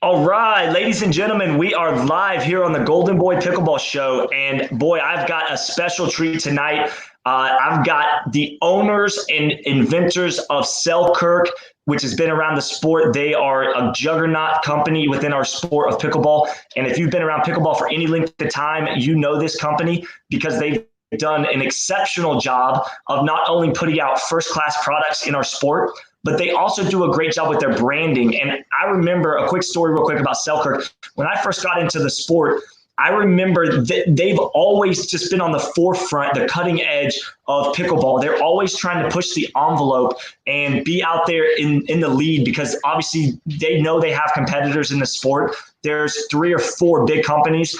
All right, ladies and gentlemen, we are live here on the Golden Boy Pickleball Show. And boy, I've got a special treat tonight. I've got the owners and inventors of Selkirk, which has been around the sport. They are a juggernaut company within our sport of pickleball. And if you've been around pickleball for any length of time, you know this company because they've done an exceptional job of not only putting out first-class products in our sport, but they also do a great job with their branding. And I remember a quick story real quick about Selkirk. When I first got into the sport, I remember that they've always just been on the forefront, the cutting edge of pickleball. They're always trying to push the envelope and be out there in the lead because obviously they know they have competitors in the sport. There's 3 or 4 big companies.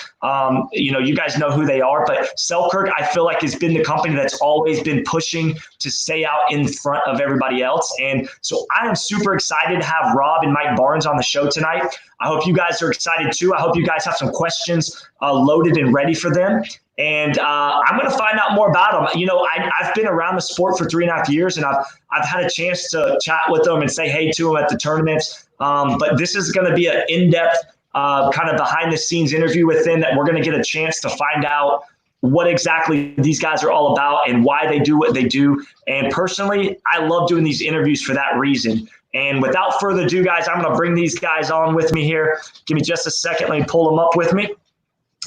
You guys know who they are, but Selkirk, I feel like, has been the company that's always been pushing to stay out in front of everybody else. And so I am super excited to have Rob and Mike Barnes on the show tonight. I hope you guys are excited too. I hope you guys have some questions loaded and ready for them. And I'm going to find out more about them. You know, I've been around the sport for 3.5 years, and I've had a chance to chat with them and say hey to them at the tournaments. But this is going to be an in-depth kind of behind the scenes interview with them that we're going to get a chance to find out what exactly these guys are all about and why they do what they do. And personally, I love doing these interviews for that reason. And without further ado, guys, I'm going to bring these guys on with me here. Give me just a second. Let me pull them up with me.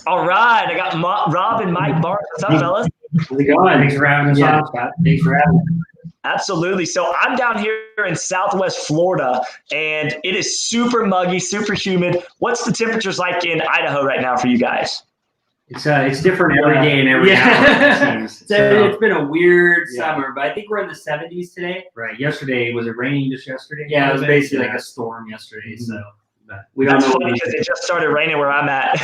All right. I got Rob and Mike Barnes. What's up, fellas? How's it going? Thanks for having us on, Scott. Thanks for having me. Absolutely. So I'm down here in Southwest Florida, and it is super muggy, super humid. What's the temperatures like in Idaho right now for you guys? It's different every day and every hour, it seems. It's been a weird summer, but I think we're in the 70s today. Right. Yesterday, was it raining just yesterday? Yeah, it was basically like a storm yesterday. So we don't know. That's funny because it just started raining where I'm at.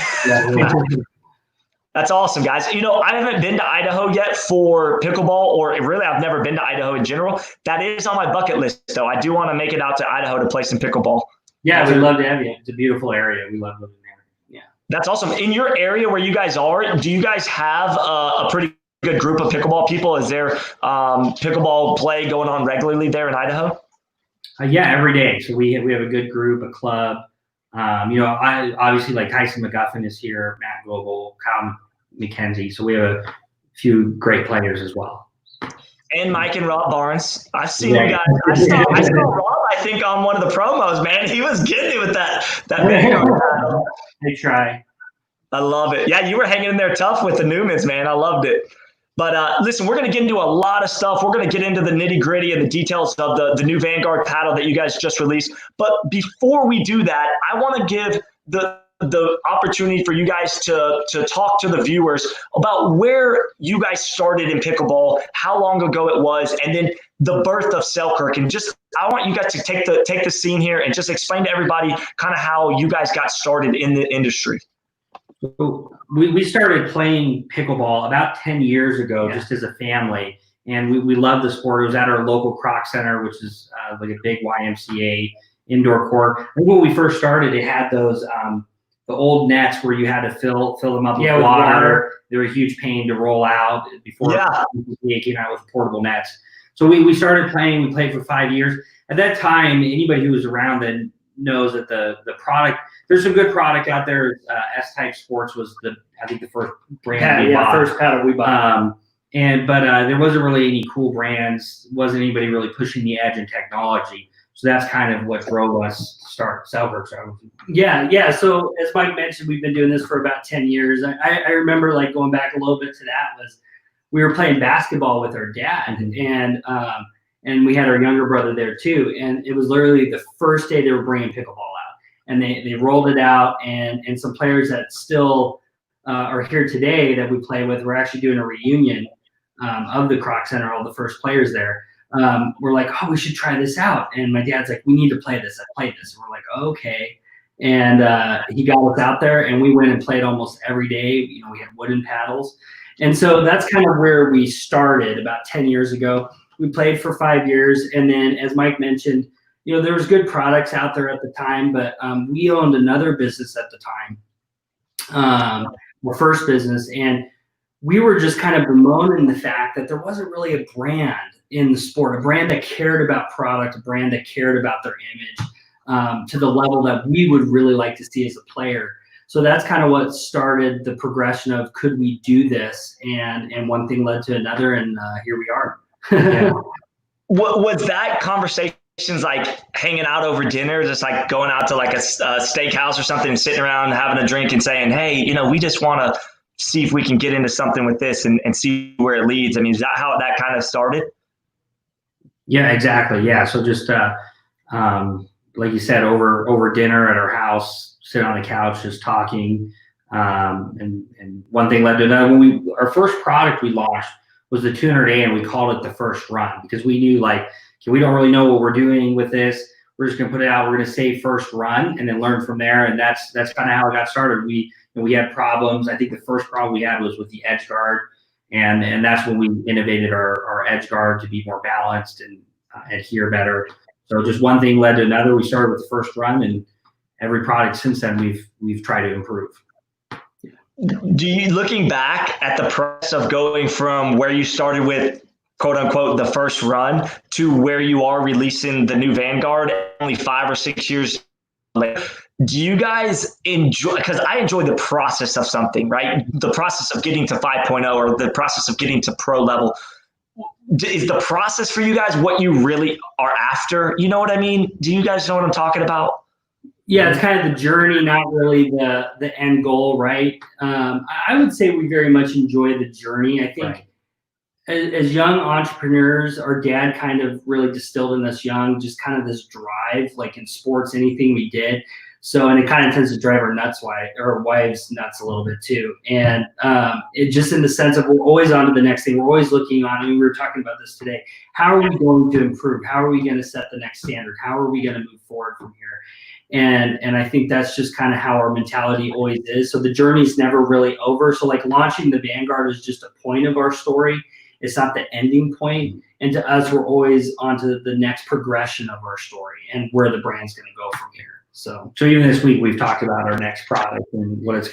That's awesome, guys. You know, I haven't been to Idaho yet for pickleball, or really I've never been to Idaho in general. That is on my bucket list, though. I do want to make it out to Idaho to play some pickleball. Yeah, we'd love to have you. It's a beautiful area. We love living there. Yeah. That's awesome. In your area where you guys are, do you guys have a pretty good group of pickleball people? Is there pickleball play going on regularly there in Idaho? Yeah, every day. So we have a good group, a club. I obviously like Tyson MacGuffin is here, Matt Global, Kyle McKenzie. So we have a few great players as well. And Mike and Rob Barnes. I've seen you guys. I saw Rob, I think, on one of the promos, man. He was getting it with that Vanguard. They try. I love it. Yeah, you were hanging in there tough with the Newmans, man. I loved it. But listen, we're going to get into a lot of stuff. We're going to get into the nitty gritty and the details of the new Vanguard paddle that you guys just released. But before we do that, I want to give the opportunity for you guys to talk to the viewers about where you guys started in pickleball, how long ago it was, and then the birth of Selkirk. And just, I want you guys to take the scene here and just explain to everybody kind of how you guys got started in the industry. So we started playing pickleball about 10 years ago, just as a family, and we loved the sport. It was at our local Croc Center, which is like a big YMCA indoor court. I think when we first started, it had those the old nets where you had to fill them up with water. They were a huge pain to roll out before we came out with portable nets. So we started playing. We played for 5 years. At that time, anybody who was around then knows that the product, there's some good product out there. S-Type Sports was I think the first brand we bought. First paddle we bought. But there wasn't really any cool brands. Wasn't anybody really pushing the edge in technology. So that's kind of what drove us to start Selkirk. Yeah. So as Mike mentioned, we've been doing this for about 10 years. I remember like going back a little bit to that was we were playing basketball with our dad, and we had our younger brother there too. And it was literally the first day they were bringing pickleball out, and they rolled it out, and some players that still are here today that we play with. We're actually doing a reunion of the Croc Center, all the first players there. We're like, oh, we should try this out. And my dad's like, we need to play this. I played this. And we're like, okay. And he got us out there, and we went and played almost every day. You know, we had wooden paddles. And so that's kind of where we started about 10 years ago. We played for 5 years. And then, as Mike mentioned, you know, there was good products out there at the time, but we owned another business at the time, our first business. And we were just kind of bemoaning the fact that there wasn't really a brand in the sport, a brand that cared about product, a brand that cared about their image. to the level that we would really like to see as a player. So that's kind of what started the progression of, could we do this? And one thing led to another, and here we are. Yeah. What was that conversations like, hanging out over dinner, just like going out to like a steakhouse or something, and sitting around having a drink and saying, hey, you know, we just want to see if we can get into something with this and see where it leads? I mean, is that how that kind of started? Yeah, exactly. Yeah. So just like you said, over dinner at our house, sit on the couch, just talking. And one thing led to another. When our first product we launched was the 200A, and we called it the first run, because we knew, like, okay, we don't really know what we're doing with this. We're just gonna put it out. We're gonna say first run and then learn from there. And that's kind of how it got started. We had problems. I think the first problem we had was with the edge guard, and that's when we innovated our edge guard to be more balanced and adhere better. So just one thing led to another. We started with the first run, and every product since then we've tried to improve. Do you, looking back at the process of going from where you started with, quote unquote, the first run, to where you are releasing the new Vanguard only 5 or 6 years later, do you guys enjoy, because I enjoy the process of something, right? The process of getting to 5.0 or the process of getting to pro level. Is the process for you guys what you really are after? You know what I mean? Do you guys know what I'm talking about? Yeah, it's kind of the journey, not really the end goal, right? I would say we very much enjoy the journey. I think Right. as young entrepreneurs, our dad kind of really distilled in us young, just kind of this drive, like in sports, anything we did. So, and it kind of tends to drive our wives nuts a little bit too. And it just in the sense of, we're always on to the next thing. We're always looking on, and we were talking about this today. How are we going to improve? How are we going to set the next standard? How are we going to move forward from here? And I think that's just kind of how our mentality always is. So the journey's never really over. So like launching the Vanguard is just a point of our story. It's not the ending point. And to us, we're always on to the next progression of our story and where the brand's going to go from here. So even this week we've talked about our next product and what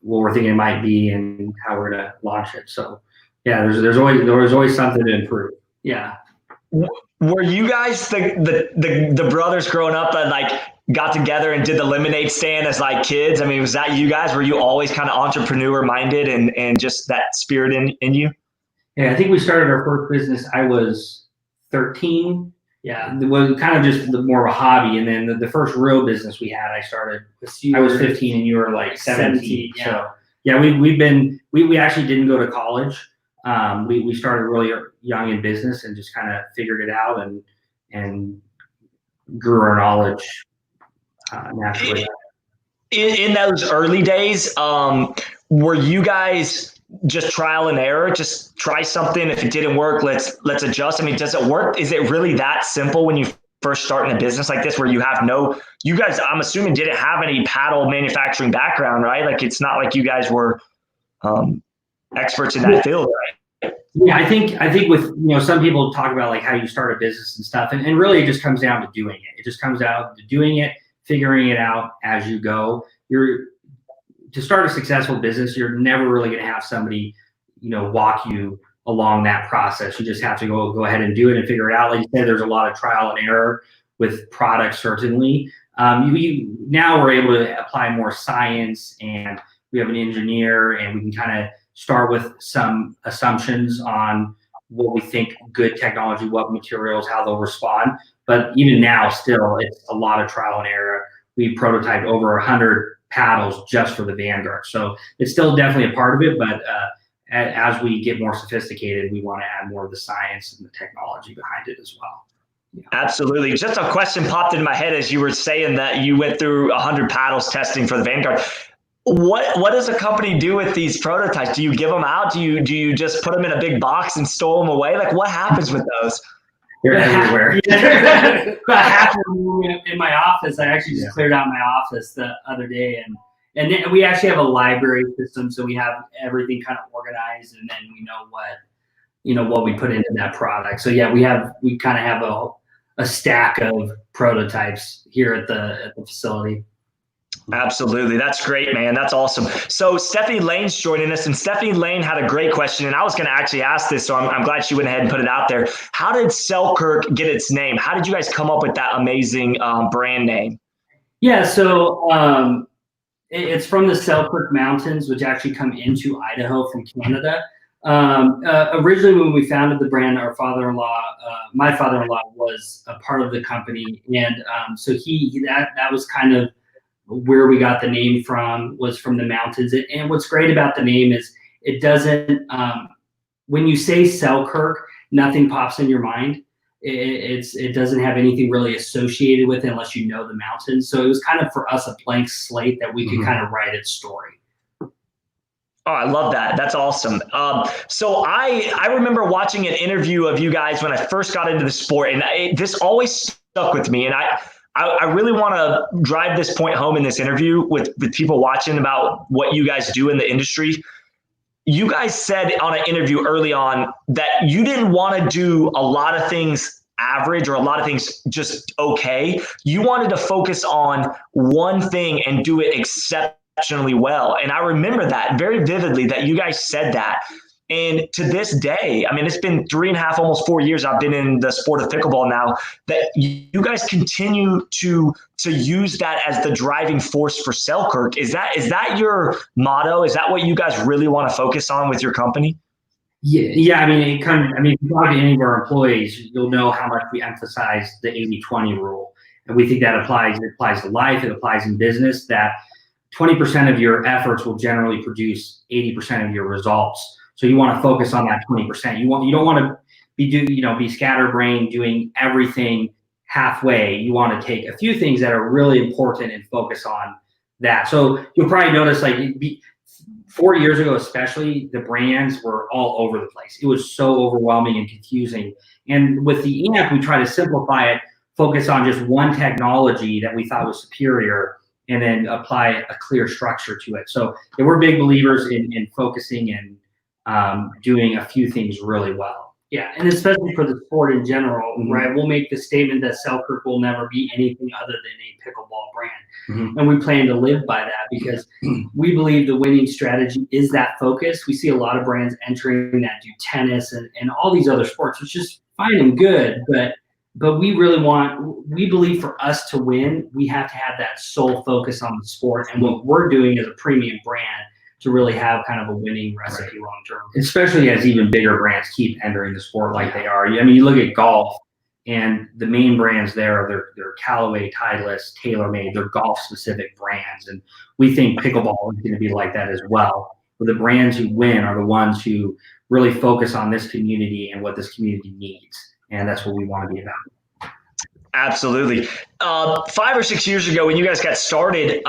we're thinking it might be and how we're gonna launch it. So yeah, there's always something to improve. Yeah. Were you guys the brothers growing up that like got together and did the lemonade stand as like kids? I mean, was that you guys? Were you always kind of entrepreneur minded and just that spirit in you? Yeah, I think we started our first business. I was 13. Yeah, it was kind of just more of a hobby. And then the first real business we had, I was 15 and you were like 17. Yeah. So yeah, we actually didn't go to college. We started really young in business and just kind of figured it out and grew our knowledge naturally. In those early days, were you guys just trial and error, just try something? If it didn't work, let's adjust? I mean, does it work? Is it really that simple when you first start in a business like this, where you guys, I'm assuming, didn't have any paddle manufacturing background, right? Like, it's not like you guys were experts in that field, right? Yeah, I think with, some people talk about like how you start a business and stuff, and really it just comes down to doing it. It just comes down to doing it, figuring it out as you go. To start a successful business, you're never really going to have somebody, walk you along that process. You just have to go ahead and do it and figure it out. Like you said, there's a lot of trial and error with products, certainly. Now we're able to apply more science, and we have an engineer, and we can kind of start with some assumptions on what we think good technology, what materials, how they'll respond. But even now, still, it's a lot of trial and error. We prototyped over 100 paddles just for the Vanguard. So it's still definitely a part of it, but as we get more sophisticated, we want to add more of the science and the technology behind it as well. Yeah. Absolutely. Just a question popped into my head as you were saying that you went through 100 paddles testing for the Vanguard. What does a company do with these prototypes? Do you give them out? Do you just put them in a big box and store them away? Like, what happens with those? They're everywhere. About half of them in my office. I actually just cleared out my office the other day, and then we actually have a library system, so we have everything kind of organized, and then we know what we put into that product. So yeah, we kind of have a stack of prototypes here at the facility. Absolutely. That's great, man. That's awesome. So Stephanie Lane's joining us, and Stephanie Lane had a great question, and I was going to actually ask this, so I'm glad she went ahead and put it out there. How did Selkirk get its name? How did you guys come up with that amazing brand name? Yeah, so it's from the Selkirk Mountains, which actually come into Idaho from Canada. Originally, when we founded the brand, our father-in-law, my father-in-law, was a part of the company, and so that was kind of where we got the name from, was from the mountains. And what's great about the name is it doesn't, when you say Selkirk, nothing pops in your mind. It doesn't have anything really associated with it unless you know the mountains. So it was kind of for us a blank slate that we could kind of write its story. Oh, I love that. That's awesome. So I remember watching an interview of you guys when I first got into the sport, and this always stuck with me. And I really want to drive this point home in this interview with people watching about what you guys do in the industry. You guys said on an interview early on that you didn't want to do a lot of things average or a lot of things just okay. You wanted to focus on one thing and do it exceptionally well. And I remember that very vividly, that you guys said that. And to this day, I mean, it's been 3.5, almost 4 years I've been in the sport of pickleball now, that you guys continue to use that as the driving force for Selkirk. Is that your motto? Is that what you guys really want to focus on with your company? Yeah. I mean, if you talk to any of our employees, you'll know how much we emphasize the 80-20 rule. And we think that applies to life, it applies in business, that 20% of your efforts will generally produce 80% of your results. So you want to focus on that 20%. You don't want to be scatterbrained doing everything halfway. You want to take a few things that are really important and focus on that. So you'll probably notice, 4 years ago, especially, the brands were all over the place. It was so overwhelming and confusing. And with the AMP, we try to simplify it, focus on just one technology that we thought was superior, and then apply a clear structure to it. So we're big believers in focusing and doing a few things really well. Yeah, and especially for the sport in general, right? We'll make the statement that Selkirk will never be anything other than a pickleball brand. And we plan to live by that, because we believe the winning strategy is that focus. We see a lot of brands entering that do tennis and all these other sports, which is fine and good, but we believe for us to win, we have to have that sole focus on the sport and what we're doing as a premium brand to really have kind of a winning recipe long term. Especially as even bigger brands keep entering the sport like they are. I mean, you look at golf, and the main brands there are they're Callaway, Titleist, TaylorMade. They're golf specific brands, and we think pickleball is going to be like that as well. But the brands who win are the ones who really focus on this community and what this community needs, and that's what we want to be about. Absolutely. 5 or 6 years ago, when you guys got started,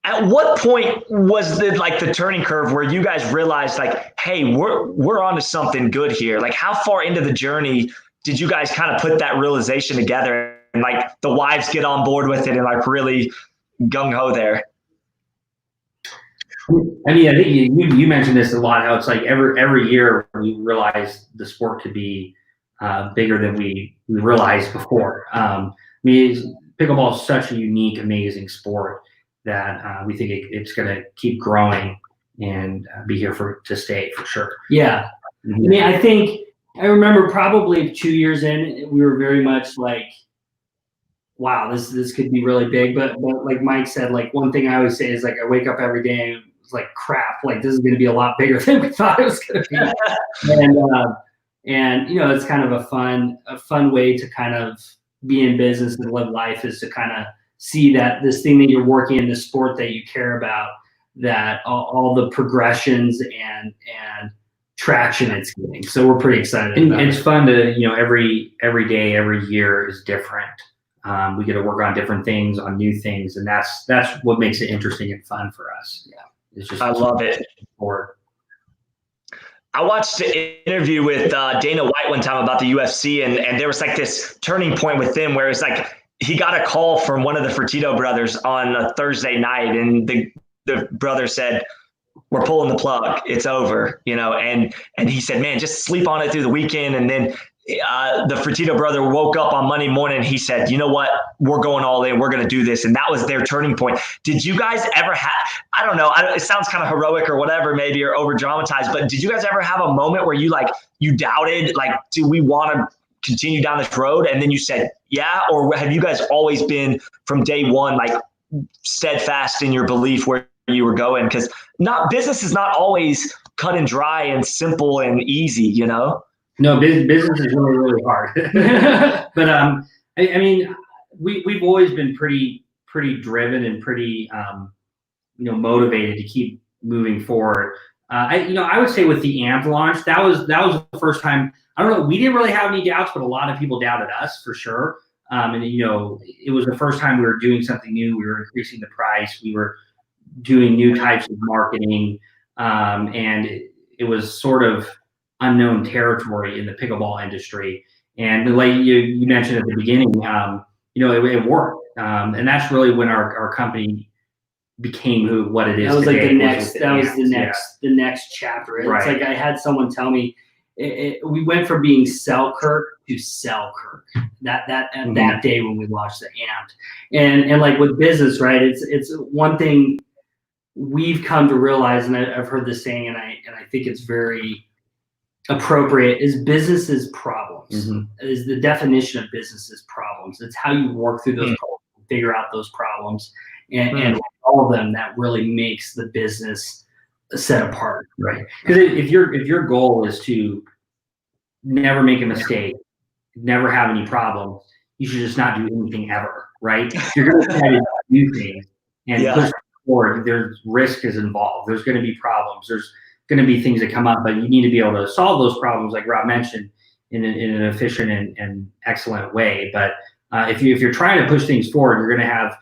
at what point was the turning curve where you guys realized, hey, we're onto something good here? How far into the journey did you guys kind of put that realization together, and the wives get on board with it and really gung ho there? I mean, I think you mentioned this a lot, how it's every year we realize the sport could be bigger than we realized before. I mean, pickleball is such a unique, amazing sport that we think it's going to keep growing and be here to stay for sure. Yeah. I mean, I remember probably 2 years in, we were very much wow, this could be really big. But like Mike said, one thing I always say is I wake up every day and it's crap, this is going to be a lot bigger than we thought it was going to be. and it's kind of a fun way to kind of be in business and live life, is to kind of see that this thing that you're working in, the sport that you care about, that all the progressions and traction it's getting. So we're pretty excited. And it's fun to, every day, every year is different. We get to work on different things, on new things, and that's what makes it interesting and fun for us. Yeah, it's just, I love it. Sport. I watched an interview with Dana White one time about the UFC, and there was this turning point with them where it's he got a call from one of the Fertitta brothers on a Thursday night, and the brother said, "We're pulling the plug. It's over," and he said, "Man, just sleep on it through the weekend." And then the Fertitta brother woke up on Monday morning and he said, you know what, we're going all in, we're going to do this. And that was their turning point. Did you guys ever have, I don't know, it sounds kind of heroic or whatever, maybe, or over dramatized, but did you guys ever have a moment where you doubted, like, do we want to continue down this road? And then you said, yeah, or have you guys always been from day one, like steadfast in your belief where you were going? Because business is not always cut and dry and simple and easy, you know? No, business is really, really hard. But I mean, we've always been pretty driven and pretty motivated to keep moving forward. I would say with the AMP launch, that was the first time. I don't know, we didn't really have any doubts, but a lot of people doubted us for sure. And it was the first time we were doing something new. We were increasing the price. We were doing new types of marketing, and it was sort of unknown territory in the pickleball industry. And like you mentioned at the beginning, it worked. And that's really when our company became what it is. That was today. The next chapter. It's right. like I had someone tell me we went from being Selkirk to Selkirk that day when we launched the AMP. And like with business, right? It's one thing we've come to realize, and I've heard this saying, and I think it's very appropriate, is business's problems. Is the definition of business's problems. It's how you work through those problems, figure out those problems, and all of them that really makes the business set apart, right? Because if your goal is to never make a mistake, never have any problems, you should just not do anything ever, right? You're going to try to do things and push forward. There's risk is involved. There's going to be problems. There's going to be things that come up, but you need to be able to solve those problems, like Rob mentioned, in an efficient and excellent way. But if you're trying to push things forward, you're going to have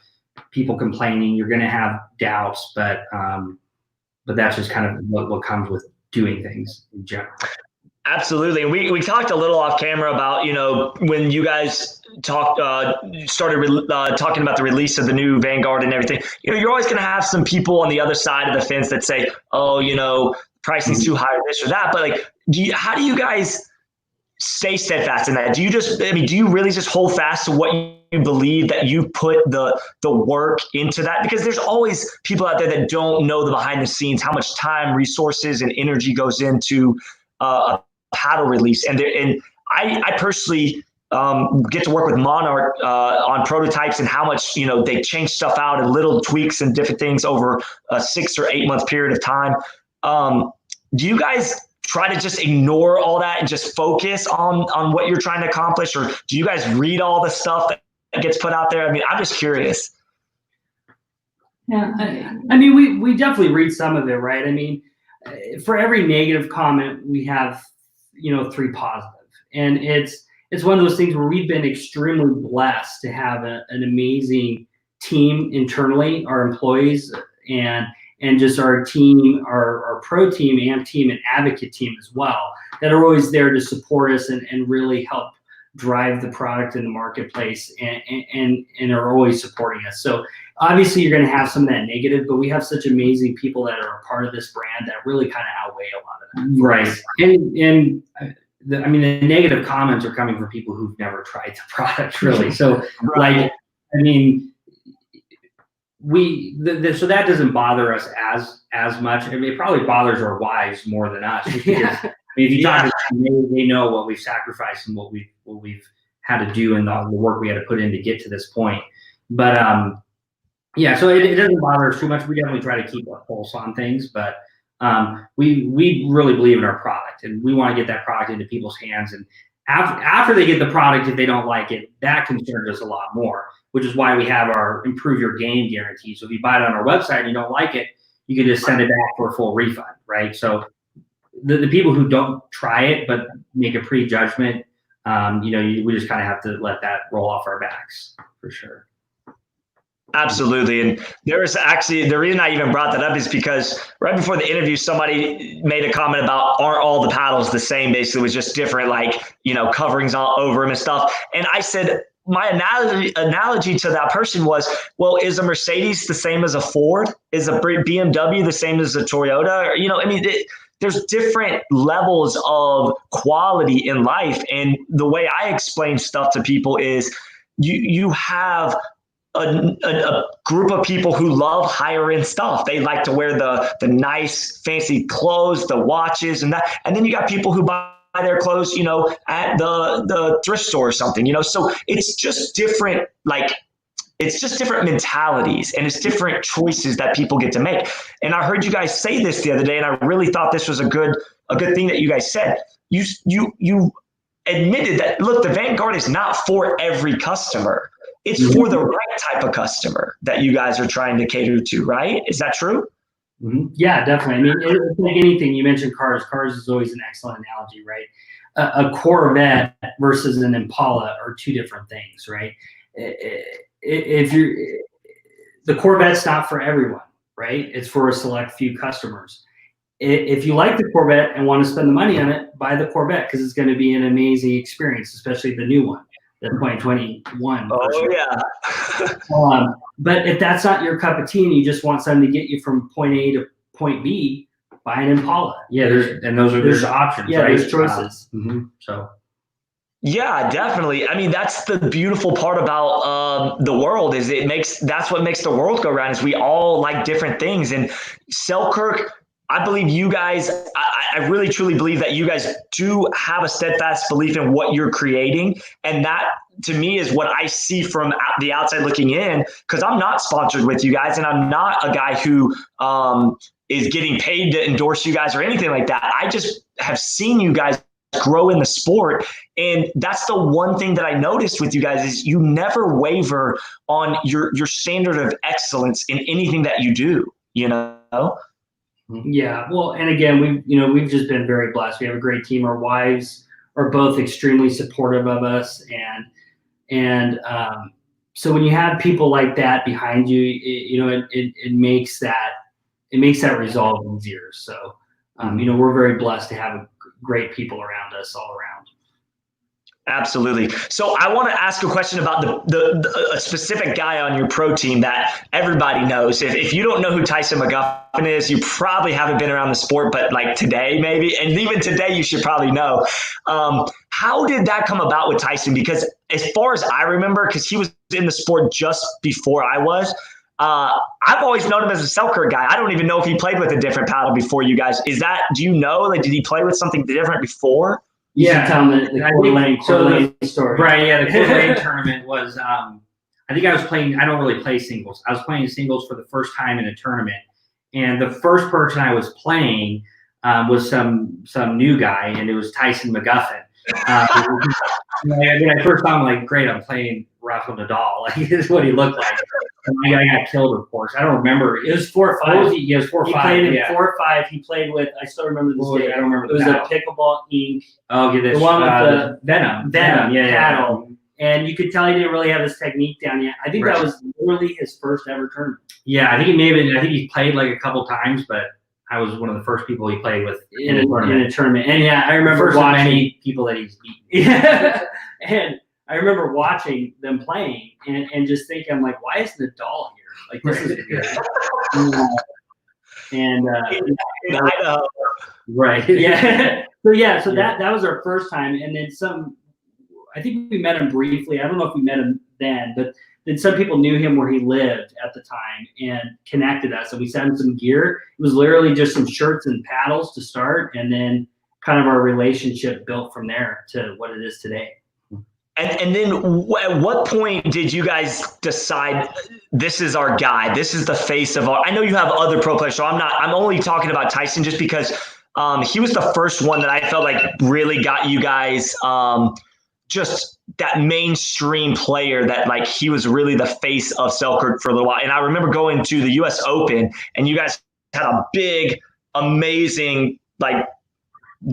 people complaining. You're going to have doubts, but that's just kind of what comes with doing things in general. Absolutely. And we talked a little off camera about, when you guys started talking about the release of the new Vanguard and everything, you're always going to have some people on the other side of the fence that say, oh, pricing's too high or this or that. But like, how do you guys stay steadfast in that? Do you really just hold fast to what you believe, that you put the work into that? Because there's always people out there that don't know the behind the scenes, how much time, resources, and energy goes into a paddle release. And I personally get to work with Monarch on prototypes and how much, they change stuff out and little tweaks and different things over a 6 or 8 month period of time. Do you guys try to just ignore all that and just focus on what you're trying to accomplish? Or do you guys read all the stuff that gets put out there? I mean, I'm just curious. Yeah, I mean, we definitely read some of it, right? I mean, for every negative comment, we have, 3 positive. And it's one of those things where we've been extremely blessed to have an amazing team internally, our employees, and just our team, our pro team, AMP team, and advocate team as well, that are always there to support us and really help drive the product in the marketplace and are always supporting us. So obviously you're going to have some of that negative, but we have such amazing people that are a part of this brand that really kind of outweigh a lot of that. Right. And the negative comments are coming from people who've never tried the product, really. So like, I mean, so that doesn't bother us as much. I mean, it probably bothers our wives more than us. Because, I mean, if you talk to them, they know what we've sacrificed and what we've had to do and the work we had to put in to get to this point. But so it doesn't bother us too much. We definitely try to keep a pulse on things, but we really believe in our product, and we want to get that product into people's hands. And after they get the product, if they don't like it, that concerns us a lot more, which is why we have our improve your game guarantee. So if you buy it on our website and you don't like it, you can just send it back for a full refund, right? So the people who don't try it but make a prejudgment, we just kind of have to let that roll off our backs for sure. Absolutely. And there's actually, the reason I even brought that up is because right before the interview, somebody made a comment about, aren't all the paddles the same? Basically, it was just different, like, coverings all over them and stuff. And I said, my analogy to that person was, well, is a Mercedes the same as a Ford? Is a BMW the same as a Toyota? Or, there's different levels of quality in life. And the way I explain stuff to people is you have a group of people who love higher end stuff. They like to wear the nice fancy clothes, the watches and that. And then you got people who buy their clothes, at the thrift store or something, so it's just different, it's just different mentalities and it's different choices that people get to make. And I heard you guys say this the other day, and I really thought this was a good thing that you guys said. You admitted that, look, the Vanguard is not for every customer. It's for the right type of customer that you guys are trying to cater to, right? Is that true? Mm-hmm. Yeah, definitely. I mean, it's like anything. You mentioned cars. Cars is always an excellent analogy, right? A Corvette versus an Impala are two different things, right? If the Corvette's not for everyone, right? It's for a select few customers. If you like the Corvette and want to spend the money on it, buy the Corvette because it's going to be an amazing experience, especially the new one, the 2021. Oh yeah. But if that's not your cup of tea and you just want something to get you from point A to point B, buy an Impala. Yeah, there's options. Yeah, right? there's choices. So. Yeah, definitely. I mean, that's the beautiful part about the world is that's what makes the world go round is we all like different things. And Selkirk, I believe you guys, I really truly believe that you guys do have a steadfast belief in what you're creating. And that to me is what I see from the outside looking in, because I'm not sponsored with you guys and I'm not a guy who is getting paid to endorse you guys or anything like that. I just have seen you guys grow in the sport. And that's the one thing that I noticed with you guys is you never waver on your standard of excellence in anything that you do, Yeah, well, and again, we've just been very blessed. We have a great team. Our wives are both extremely supportive of us, and so when you have people like that behind you, it makes that resolve easier. So, we're very blessed to have great people around us all around. Absolutely. So I want to ask a question about a specific guy on your pro team that everybody knows. If you don't know who Tyson MacGuffin is, you probably haven't been around the sport, but like today maybe, and even today you should probably know. How did that come about with Tyson? Because as far as I remember, because he was in the sport just before I was, I've always known him as a Selkirk guy. I don't even know if he played with a different paddle before you guys. Do you know, did he play with something different before? Yeah, tell them the Coeur d'Alene story. Right, yeah, the Coeur d'Alene tournament was, I think I was playing, I don't really play singles. I was playing singles for the first time in a tournament. And the first person I was playing was some new guy, and it was Tyson MacGuffin. When I first saw him, like, great, I'm playing Rafael Nadal. Like, this is what he looked like. And my guy got killed, of course. I don't remember. It was 4 or 5. He was 4 or 5. He played in 4 or 5. He played with, I still remember this day. I don't remember. It was a Pickleball Inc. Oh, okay, the one with the Venom paddle. And you could tell he didn't really have his technique down yet. I think that was literally his first ever tournament. Yeah, I think he may have been. I think he played like a couple times, but I was one of the first people he played with in a tournament. And yeah, I remember watching many people that he's beaten. Yeah, and I remember watching them playing and just thinking, like, why is Nadal here? Like, this is good. In Idaho. Right. Yeah. So that was our first time, and then I think we met him briefly. I don't know if we met him then, but then some people knew him where he lived at the time and connected us. And we sent him some gear. It was literally just some shirts and paddles to start, and then kind of our relationship built from there to what it is today. And then at what point did you guys decide this is our guy? This is the face of I know you have other pro players, so I'm only talking about Tyson just because he was the first one that I felt like really got you guys just that mainstream player that like he was really the face of Selkirk for a little while. And I remember going to the US Open and you guys had a big, amazing, like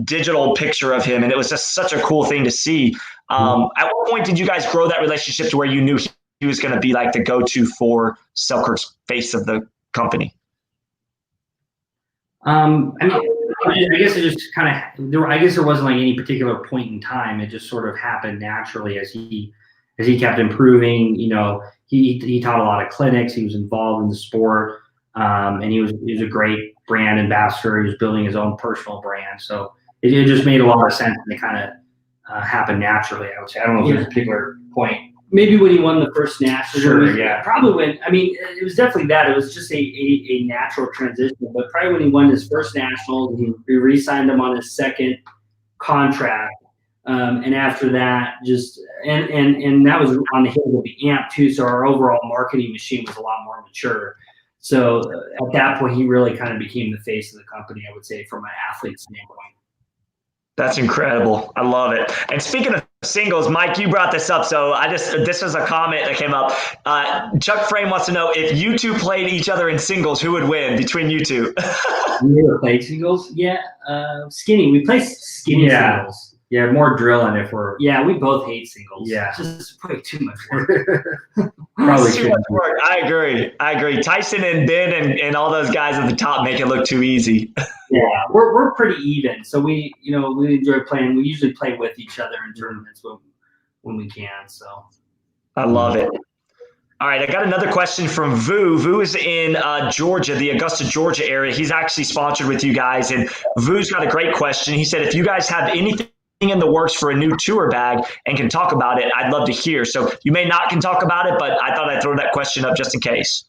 digital picture of him. And it was just such a cool thing to see. At what point did you guys grow that relationship to where you knew he was going to be like the go-to for Selkirk's face of the company? I mean, I guess it just kind of, I guess there wasn't like any particular point in time. It just sort of happened naturally as he kept improving. He taught a lot of clinics. He was involved in the sport, and he was a great brand ambassador. He was building his own personal brand. So it just made a lot of sense, and it kind of happened naturally, I would say. I don't know if there's a particular point. Maybe when he won the first national. Sure, yeah. Probably when, I mean, it was definitely that. It was just a natural transition. But probably when he won his first national, we re-signed him on his second contract. And after that, just and that was on the heels of the AMP too. So our overall marketing machine was a lot more mature. So at that point, he really kind of became the face of the company, I would say, from an athlete standpoint. That's incredible. I love it. And speaking of singles, Mike, you brought this up. So this was a comment that came up. Chuck Frame wants to know, if you two played each other in singles, who would win between you two? We ever played singles? Yeah. Skinny. We play skinny singles. Yeah, more drilling if we're. Yeah, we both hate singles. Yeah. It's just probably too much work. Probably too much work. I agree. Tyson and Ben and all those guys at the top make it look too easy. Yeah, we're pretty even. So we enjoy playing. We usually play with each other in tournaments when we can. So I love it. All right, I got another question from Vu. Vu is in Georgia, the Augusta, Georgia area. He's actually sponsored with you guys, and Vu's got a great question. He said, if you guys have anything in the works for a new tour bag and can talk about it, I'd love to hear. So you may not can talk about it, but I thought I'd throw that question up just in case.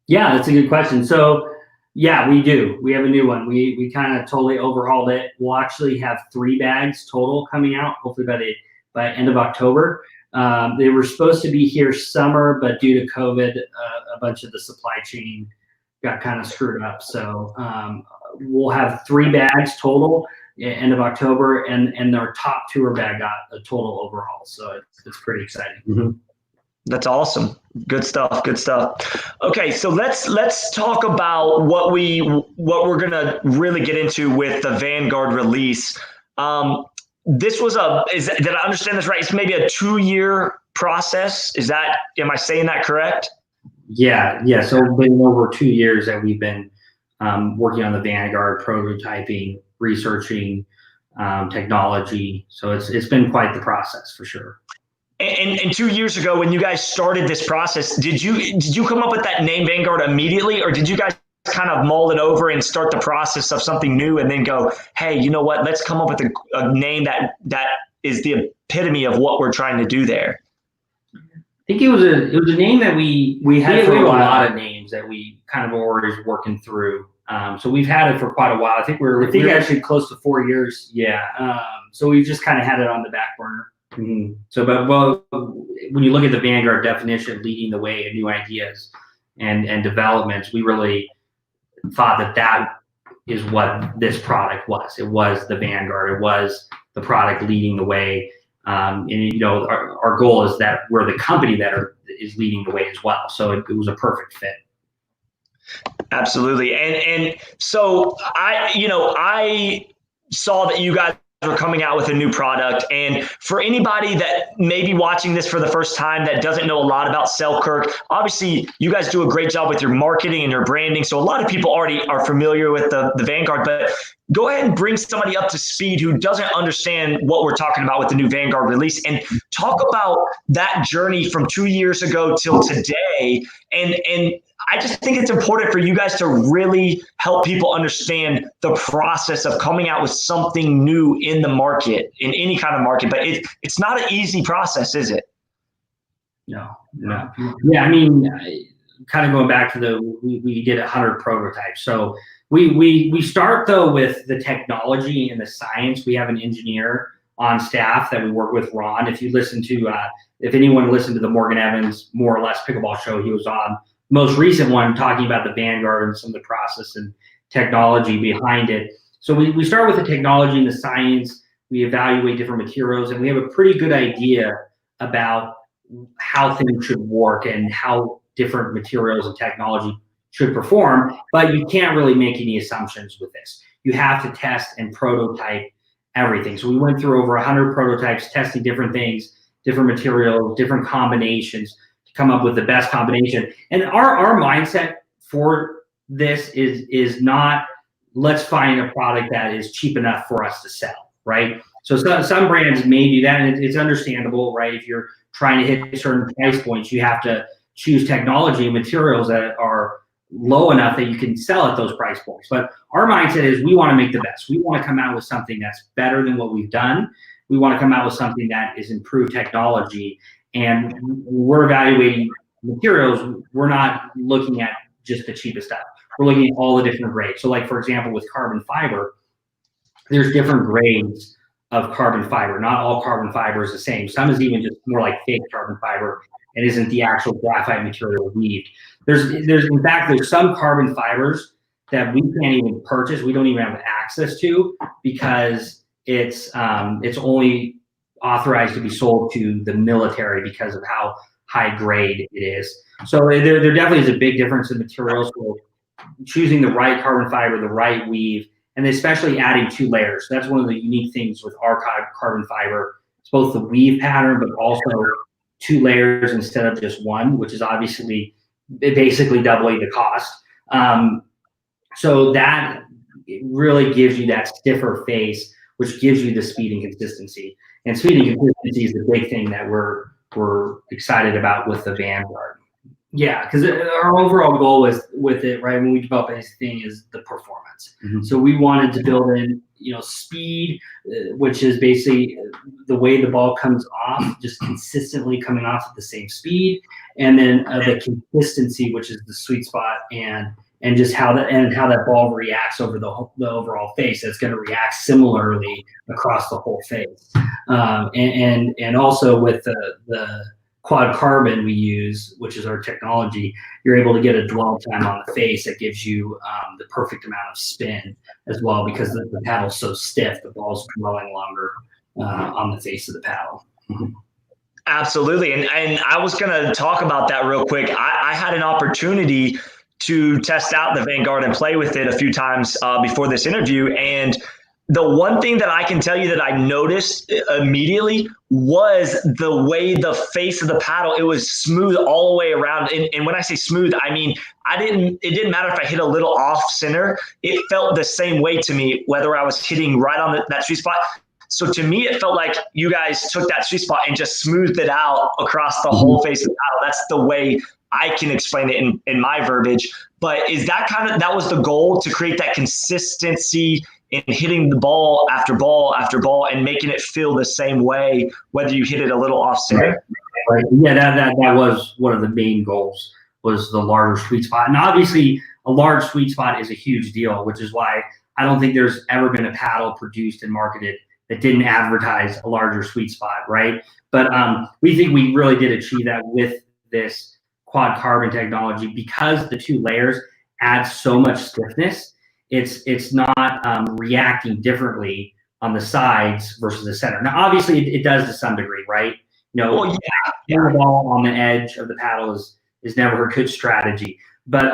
Yeah, that's a good question. So yeah, we do. We have a new one. We kind of totally overhauled it. We'll actually have 3 bags total coming out, hopefully by end of October. They were supposed to be here summer, but due to COVID, a bunch of the supply chain got kind of screwed up. So we'll have 3 bags total end of October, and our top tour bag got a total overhaul. So it's pretty exciting. Mm-hmm. That's awesome. Good stuff. Okay, so let's talk about what we're gonna really get into with the Vanguard release. This was did I understand this right? It's maybe a 2-year process. Am I saying that correct? Yeah. So it's been over 2 years that we've been working on the Vanguard, prototyping, researching, technology. So it's been quite the process for sure. And 2 years ago, when you guys started this process, did you come up with that name Vanguard immediately, or did you guys kind of mull it over and start the process of something new and then go, hey, you know what, let's come up with a name that is the epitome of what we're trying to do there? I think it was a name that we had for a lot of names that we kind of always working through. So we've had it for quite a while. I think we're actually close to 4 years. Yeah. So we've just kind of had it on the back burner. Mm-hmm. So, but when you look at the Vanguard definition, leading the way in new ideas and developments, we really thought that is what this product was. It was the Vanguard. It was the product leading the way. And our goal is that we're the company that is leading the way as well. So it was a perfect fit. Absolutely. And so I saw that you guys were coming out with a new product. And for anybody that may be watching this for the first time that doesn't know a lot about Selkirk, obviously you guys do a great job with your marketing and your branding. So a lot of people already are familiar with the Vanguard, but go ahead and bring somebody up to speed who doesn't understand what we're talking about with the new Vanguard release, and talk about that journey from 2 years ago till today. And I just think it's important for you guys to really help people understand the process of coming out with something new in the market, in any kind of market. But it's not an easy process, is it? No. Yeah, I mean, kind of going back to we did 100 prototypes. So we start though with the technology and the science. We have an engineer on staff that we work with, Ron. If anyone listened to the Morgan Evans More or Less Pickleball show, he was on most recent one talking about the Vanguard and some of the process and technology behind it. So we start with the technology and the science. We evaluate different materials, and we have a pretty good idea about how things should work and how different materials and technology should perform. But you can't really make any assumptions with this. You have to test and prototype everything. So we went through over 100 prototypes, testing different things, different materials, different combinations, come up with the best combination. And our mindset for this is not, let's find a product that is cheap enough for us to sell, right? So some brands may do that, and it's understandable, right? If you're trying to hit certain price points, you have to choose technology and materials that are low enough that you can sell at those price points. But our mindset is we want to make the best. We want to come out with something that's better than what we've done. We want to come out with something that is improved technology. And we're evaluating materials. We're not looking at just the cheapest stuff. We're looking at all the different grades. So like, for example, with carbon fiber, there's different grades of carbon fiber. Not all carbon fiber is the same. Some is even just more like fake carbon fiber and isn't the actual graphite material weaved. In fact, there's some carbon fibers that we can't even purchase. We don't even have access to because it's only authorized to be sold to the military because of how high grade it is. So there definitely is a big difference in materials. So choosing the right carbon fiber, the right weave, and especially adding 2 layers. That's one of the unique things with our carbon fiber. It's both the weave pattern, but also 2 layers instead of just 1, which is obviously basically doubling the cost. So that really gives you that stiffer face, which gives you the speed and consistency. And speed and consistency is the big thing that we're excited about with the Vanguard. Yeah, because our overall goal with it, right, when we develop anything, is the performance. Mm-hmm. So we wanted to build in, speed, which is basically the way the ball comes off, just consistently coming off at the same speed, and then the consistency, which is the sweet spot, and just how that ball reacts over the overall face. It's going to react similarly across the whole face, and also with the quad carbon we use, which is our technology, you're able to get a dwell time on the face that gives you the perfect amount of spin as well, because the paddle's so stiff, the ball's dwelling longer on the face of the paddle. Mm-hmm. Absolutely. And I was going to talk about that real quick. I had an opportunity to test out the Vanguard and play with it a few times before this interview. And the one thing that I can tell you that I noticed immediately was the way the face of the paddle, it was smooth all the way around. And when I say smooth, I mean, it didn't matter if I hit a little off center. It felt the same way to me, whether I was hitting right on that sweet spot. So to me, it felt like you guys took that sweet spot and just smoothed it out across the whole face of the paddle. That's the way I can explain it in my verbiage. But is that that was the goal, to create that consistency in hitting the ball after ball after ball and making it feel the same way, whether you hit it a little off center? Right. Yeah, that was one of the main goals, was the larger sweet spot. And obviously a large sweet spot is a huge deal, which is why I don't think there's ever been a paddle produced and marketed that didn't advertise a larger sweet spot, right? But we think we really did achieve that with this quad carbon technology, because the 2 layers add so much stiffness. It's not reacting differently on the sides versus the center. Now, obviously, it does to some degree, right? Well, hitting the ball on the edge of the paddle is never a good strategy. But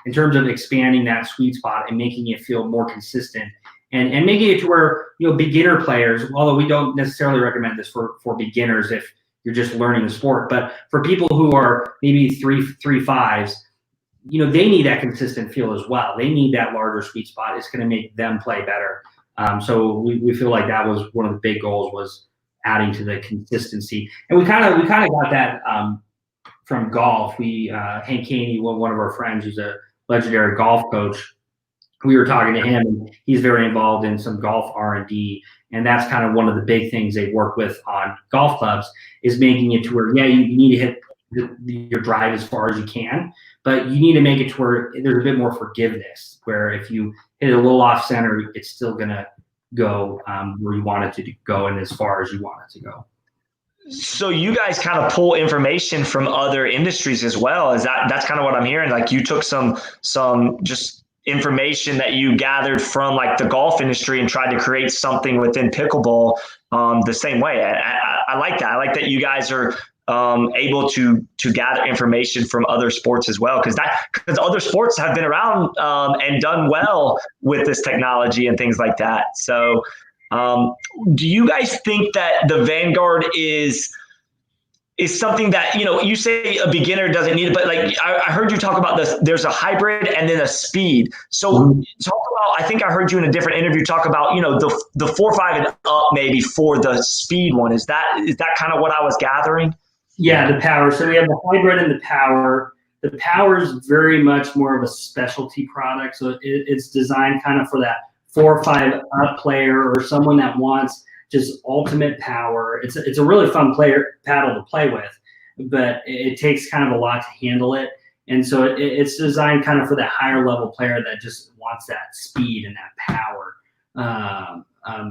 in terms of expanding that sweet spot and making it feel more consistent, and making it to where beginner players, although we don't necessarily recommend this for beginners if you're just learning the sport, but for people who are maybe 3.5s, they need that consistent feel as well. They need that larger sweet spot. It's going to make them play better. So we feel like that was one of the big goals, was adding to the consistency. And we kind of got that from golf. Hank Caney, one of our friends, who's a legendary golf coach, we were talking to him, and he's very involved in some golf R&D. And that's kind of one of the big things they work with on golf clubs, is making it to where, you need to hit your drive as far as you can, but you need to make it to where there's a bit more forgiveness, where if you hit a little off center, it's still going to go where you want it to go and as far as you want it to go. So you guys kind of pull information from other industries as well. That's kind of what I'm hearing? Like, you took some just information that you gathered from like the golf industry and tried to create something within pickleball the same way. I like that. I like that you guys are able to gather information from other sports as well, because other sports have been around and done well with this technology and things like that. So do you guys think that the Vanguard is something that, you say a beginner doesn't need it, but like I heard you talk about this, there's a hybrid and then a speed. So talk about, I think I heard you in a different interview talk about, the 4.5 and up maybe for the speed one. Is that kind of what I was gathering? Yeah, the power. So we have the hybrid and the power. The Power is very much more of a specialty product. So it's designed kind of for that 4 or 5 up player or someone that wants just ultimate power. It's a really fun paddle to play with, but it takes kind of a lot to handle it. And so it's designed kind of for that higher level player that just wants that speed and that power.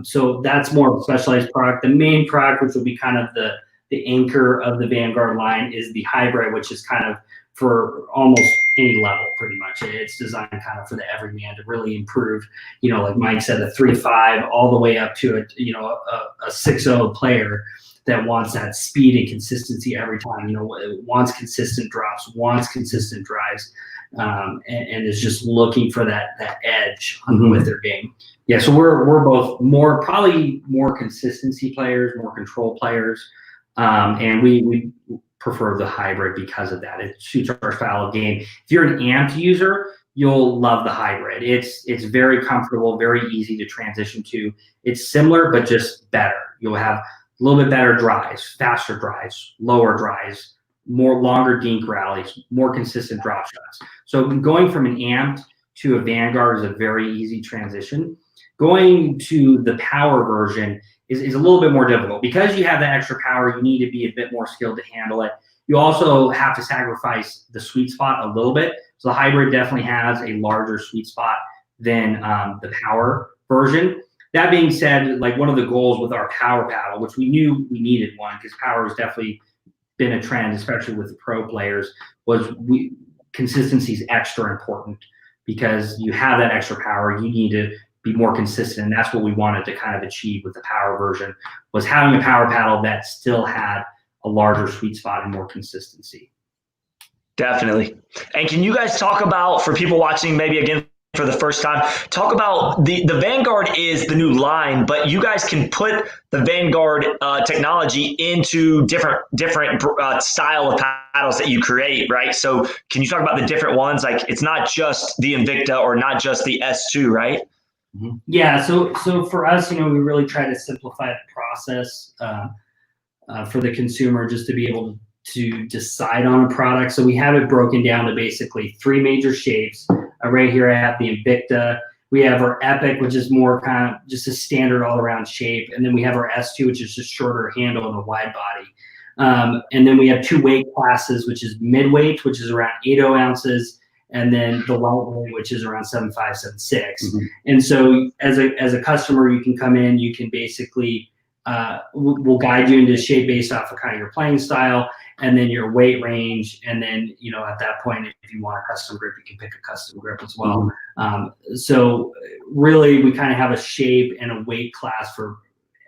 So that's more of a specialized product. The main product, which will be kind of the anchor of the Vanguard line, is the hybrid, which is kind of for almost any level, pretty much. It's designed kind of for the everyman to really improve, like Mike said, a 3.5 all the way up to a 6.0 player that wants that speed and consistency every time, wants consistent drops, wants consistent drives, and is just looking for that edge with their game. Yeah, so we're both probably more consistency players, more control players, and we prefer the hybrid because of that. It suits our style of game. If you're an amped user, you'll love the hybrid. It's very comfortable, very easy to transition to. It's similar, but just better. You'll have a little bit better drives, faster drives, lower drives, more longer dink rallies, more consistent drop shots. So going from an amped to a Vanguard is a very easy transition. Going to the power version is a little bit more difficult. Because you have that extra power, you need to be a bit more skilled to handle it. You also have to sacrifice the sweet spot a little bit. So the hybrid definitely has a larger sweet spot than the power version. That being said, like one of the goals with our power paddle, which we knew we needed one because power has definitely been a trend, especially with the pro players, was consistency is extra important because you have that extra power. You need to be more consistent, and that's what we wanted to kind of achieve with the power version, was having a power paddle that still had a larger sweet spot and more consistency. Definitely. And can you guys talk about, for people watching maybe again for the first time, talk about the Vanguard is the new line, but you guys can put the Vanguard technology into different style of paddles that you create, right? So can you talk about the different ones? Like it's not just the Invicta or not just the S2, right? Yeah, so for us, we really try to simplify the process for the consumer just to be able to decide on a product. So we have it broken down to basically 3 major shapes. Right here I have the Invicta. We have our Epic, which is more kind of just a standard all-around shape. And then we have our S2, which is just shorter handle and a wide body. And then we have 2 weight classes, which is midweight, which is around 8 ounces, and then the lightweight, which is around 7.5, 7.6. And so as a customer, you can come in, you can basically, we'll guide you into shape based off of kind of your playing style and then your weight range. And then, at that point, if you want a custom grip, you can pick a custom grip as well. So really, we kind of have a shape and a weight class for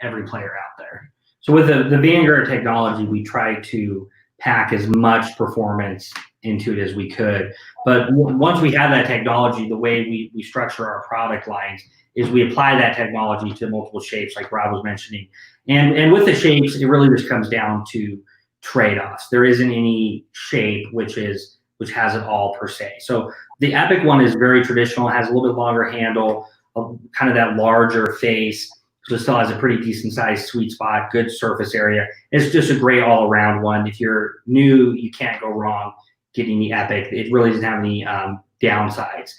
every player out there. So with the Vanguard technology, we try to pack as much performance into it as we could. But once we have that technology, the way we structure our product lines is we apply that technology to multiple shapes, like Rob was mentioning. And with the shapes, it really just comes down to trade-offs. There isn't any shape which has it all per se. So the Epic one is very traditional, has a little bit longer handle, kind of that larger face, so it still has a pretty decent sized sweet spot, good surface area. It's just a great all-around one. If you're new, you can't go wrong getting the Epic. It really doesn't have any downsides.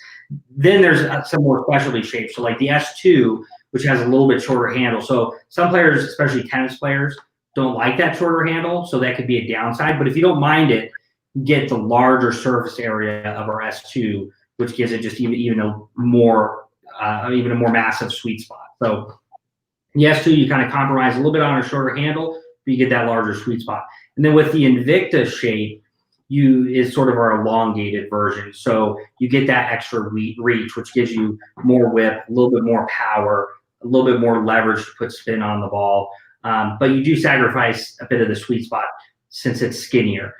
Then there's some more specialty shapes. So like the S2, which has a little bit shorter handle. So some players, especially tennis players, don't like that shorter handle, so that could be a downside. But if you don't mind it, get the larger surface area of our S2, which gives it just even a more massive sweet spot. So the S2, you kind of compromise a little bit on a shorter handle, but you get that larger sweet spot. And then with the Invicta shape, is sort of our elongated version. So you get that extra reach, which gives you more whip, a little bit more power, a little bit more leverage to put spin on the ball. But you do sacrifice a bit of the sweet spot since it's skinnier.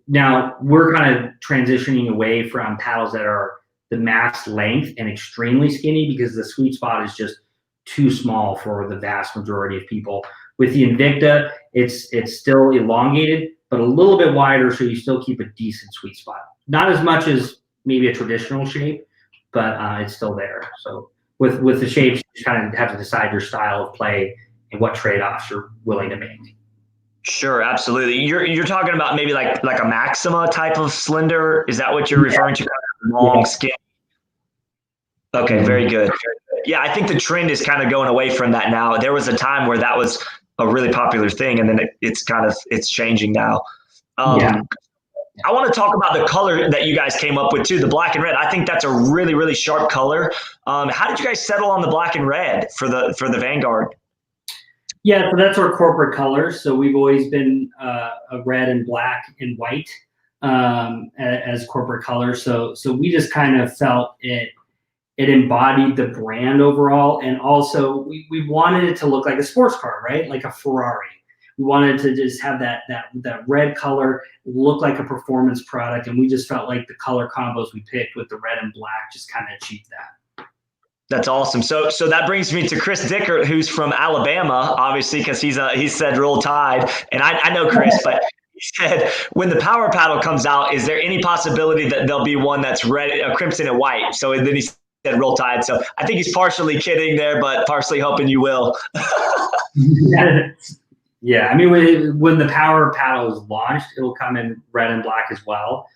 Now, we're kind of transitioning away from paddles that are the max length and extremely skinny because the sweet spot is just too small for the vast majority of people. With the Invicta, it's still elongated, but a little bit wider, so you still keep a decent sweet spot. Not as much as maybe a traditional shape, but it's still there. So with the shapes, you just kind of have to decide your style of play and what trade-offs you're willing to make. Sure, absolutely. You're talking about maybe like a Maxima type of slender. Is that what you're referring to? Kind of long Yeah. skin. Okay, very good. Yeah, I think the trend is kind of going away from that now. There was a time where that was a really popular thing, and then it's changing now. Yeah. I want to talk about the color that you guys came up with too, the black and red. I think that's a really, really sharp color. How did you guys settle on the black and red for the Vanguard? Yeah, so that's our corporate colors. So we've always been a red and black and white as corporate colors. So we just kind of felt it embodied the brand overall, and also we wanted it to look like a sports car, right? Like a Ferrari. We wanted to just have that red color look like a performance product, and we just felt like the color combos we picked with the red and black just kind of achieved that. That's awesome. So that brings me to Chris Dickert, who's from Alabama, obviously, because he said Roll Tide, and I know Chris, but he said when the power paddle comes out, is there any possibility that there'll be one that's red, crimson and white? So then he said Roll Tide. So I think he's partially kidding there, but partially hoping you will. Yeah, I mean, when the power paddle is launched, it will come in red and black as well.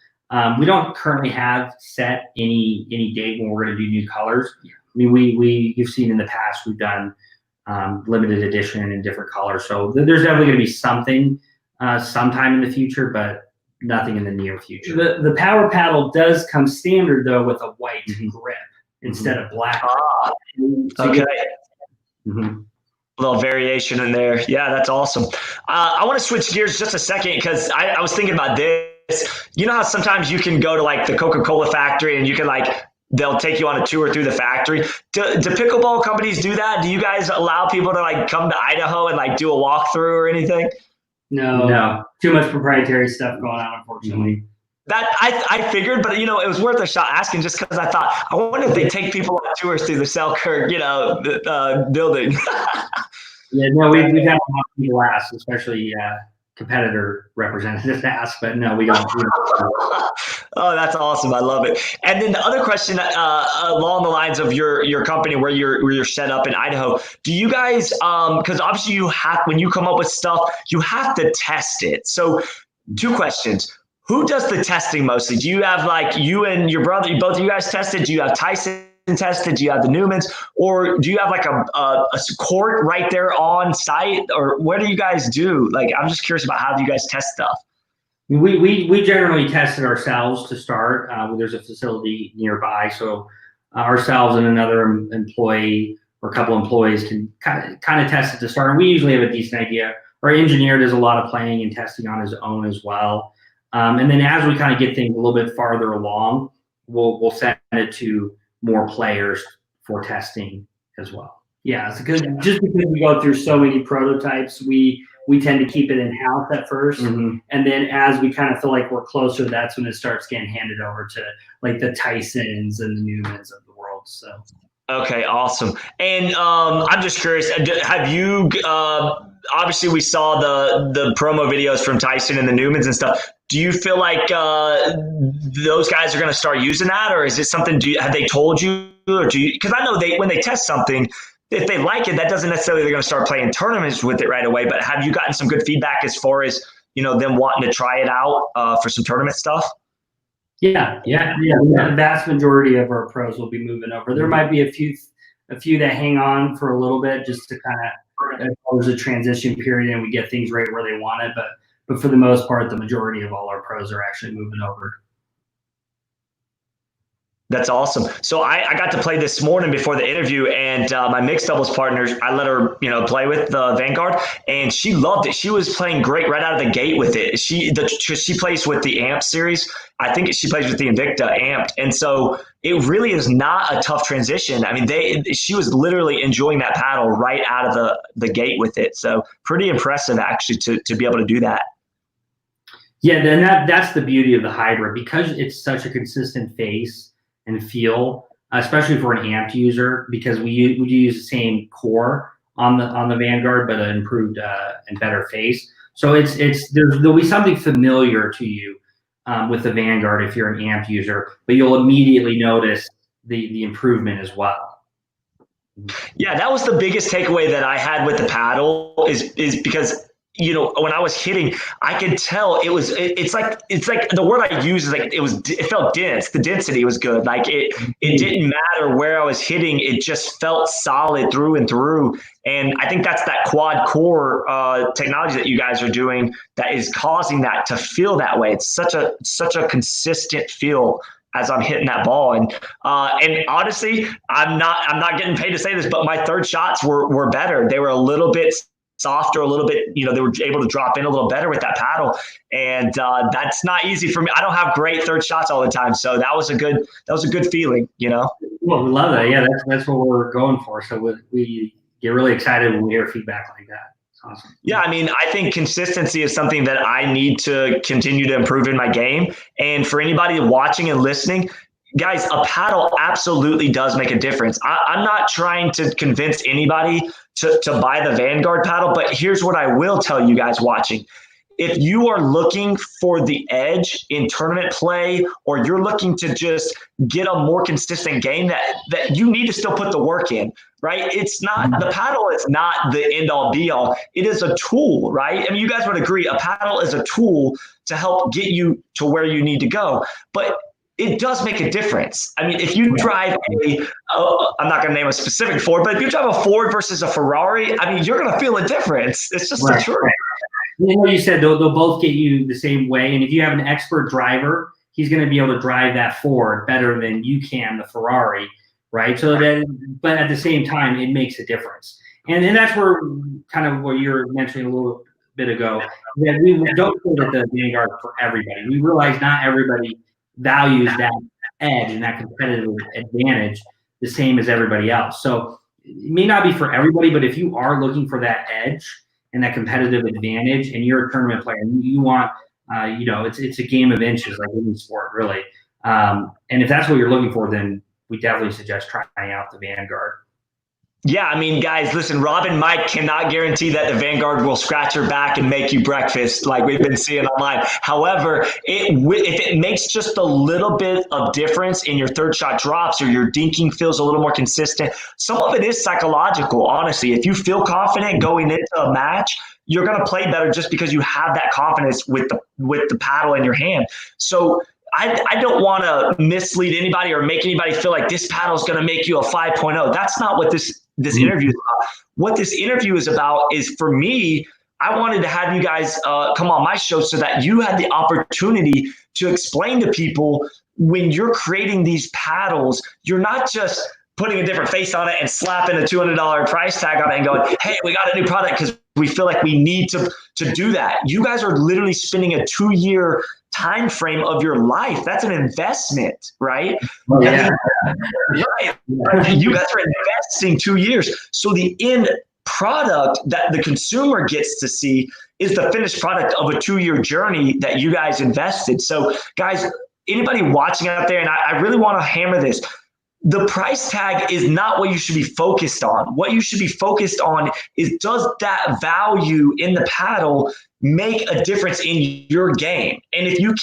We don't currently have set any date when we're going to do new colors. I mean, you've seen in the past we've done limited edition in different colors, so there's definitely going to be something sometime in the future, but nothing in the near future. The power paddle does come standard though with a white grip instead of black. Okay. A little variation in there. Yeah, that's awesome. I want to switch gears just a second because I was thinking about this. You know how sometimes you can go to like the Coca-Cola factory and you can they'll take you on a tour through the factory. Do pickleball companies do that? Do you guys allow people to come to Idaho and do a walkthrough or anything? No. Too much proprietary stuff going on, unfortunately. That I figured, but it was worth a shot asking just because I thought, I wonder if they take people on tours through the Selkirk, building. Yeah, no, we've got a lot of people ask, especially competitor representatives ask, but no, we don't. Oh, that's awesome! I love it. And then the other question, along the lines of your company, where you're set up in Idaho, do you guys? Because obviously when you come up with stuff, you have to test it. So, two questions. Who does the testing mostly? Do you have you and your brother, both of you guys tested? Do you have Tyson tested? Do you have the Newmans? Or do you have a court right there on site? Or what do you guys do? I'm just curious about how do you guys test stuff? We generally test it ourselves to start. There's a facility nearby, so ourselves and another employee or a couple employees can kind of test it to start. And we usually have a decent idea. Our engineer does a lot of playing and testing on his own as well. And then as we kind of get things a little bit farther along, we'll send it to more players for testing as well. Yeah, it's good. Just because we go through so many prototypes, we tend to keep it in house at first, and then as we kind of feel like we're closer, that's when it starts getting handed over to the Tysons and the Newmans of the world. So. Okay, awesome. And I'm just curious, have you? Obviously, we saw the promo videos from Tyson and the Newmans and stuff. Do you feel like those guys are going to start using that, or is it something? Have they told you, or do you? Because I know when they test something, if they like it, that doesn't necessarily they're going to start playing tournaments with it right away. But have you gotten some good feedback as far as them wanting to try it out for some tournament stuff? Yeah. The vast majority of our pros will be moving over. There might be a few that hang on for a little bit just to kind of there's a transition period and we get things right where they want it. But for the most part, the majority of all our pros are actually moving over. That's awesome. So I got to play this morning before the interview, and my mixed doubles partner, I let her, play with the Vanguard, and she loved it. She was playing great right out of the gate with it. She plays with the Amp series. I think she plays with the Invicta Amped, and so it really is not a tough transition. I mean, she was literally enjoying that paddle right out of the gate with it. So pretty impressive actually to be able to do that. Yeah, then that's the beauty of the hybrid because it's such a consistent face and feel, especially for an amped user, because we use the same core on the Vanguard, but an improved and better face. So there'll be something familiar to you with the Vanguard if you're an amped user, but you'll immediately notice the improvement as well. Yeah, that was the biggest takeaway that I had with the paddle is because when I was hitting, I could tell it's like the word I use is like it felt dense. The density was good. Like it didn't matter where I was hitting. It just felt solid through and through. And I think that's that quad core technology that you guys are doing that is causing that to feel that way. It's such a consistent feel as I'm hitting that ball. And honestly, I'm not getting paid to say this, but my third shots were better. They were a little bit softer, a little bit, they were able to drop in a little better with that paddle. And that's not easy for me. I don't have great third shots all the time. So that was a good feeling, Well, we love that. Yeah, that's what we're going for. So we get really excited when we hear feedback like that. It's awesome. Yeah, I mean, I think consistency is something that I need to continue to improve in my game. And for anybody watching and listening, guys, a paddle absolutely does make a difference. I'm not trying to convince anybody to buy the Vanguard paddle, but here's what I will tell you guys watching. If you are looking for the edge in tournament play, or you're looking to just get a more consistent game, that you need to still put the work in, right? It's not, the paddle is not the end all be all. It is a tool, right? I mean, you guys would agree, a paddle is a tool to help get you to where you need to go. But it does make a difference. I mean, if you drive I'm not going to name a specific Ford, but if you drive a Ford versus a Ferrari, I mean, you're going to feel a difference. It's just the truth. You said they'll both get you the same way. And if you have an expert driver, he's going to be able to drive that Ford better than you can the Ferrari, right? So but at the same time, it makes a difference. And that's where kind of what you were mentioning a little bit ago, that we don't put the Vanguard for everybody. We realize not everybody values that edge and that competitive advantage the same as everybody else. So it may not be for everybody, but if you are looking for that edge and that competitive advantage and you're a tournament player and you want, it's a game of inches, like any sport, really. And if that's what you're looking for, then we definitely suggest trying out the Vanguard. Yeah, I mean, guys, listen, Rob and Mike cannot guarantee that the Vanguard will scratch your back and make you breakfast like we've been seeing online. However, if it makes just a little bit of difference in your third shot drops or your dinking feels a little more consistent, some of it is psychological, honestly. If you feel confident going into a match, you're going to play better just because you have that confidence with the paddle in your hand. So I don't want to mislead anybody or make anybody feel like this paddle is going to make you a 5.0. That's not what this interview is about. What this interview is about is, for me, I wanted to have you guys come on my show so that you had the opportunity to explain to people, when you're creating these paddles, you're not just putting a different face on it and slapping a $200 price tag on it and going, hey, we got a new product because we feel like we need to do that. You guys are literally spending a 2-year time frame of your life. That's an investment, right? Oh, yeah. Right. You guys are investing 2 years. So the end product that the consumer gets to see is the finished product of a 2-year journey that you guys invested. So guys, anybody watching out there, and I really want to hammer this, the price tag is not what you should be focused on. What you should be focused on is, does that value in the paddle make a difference in your game? And if you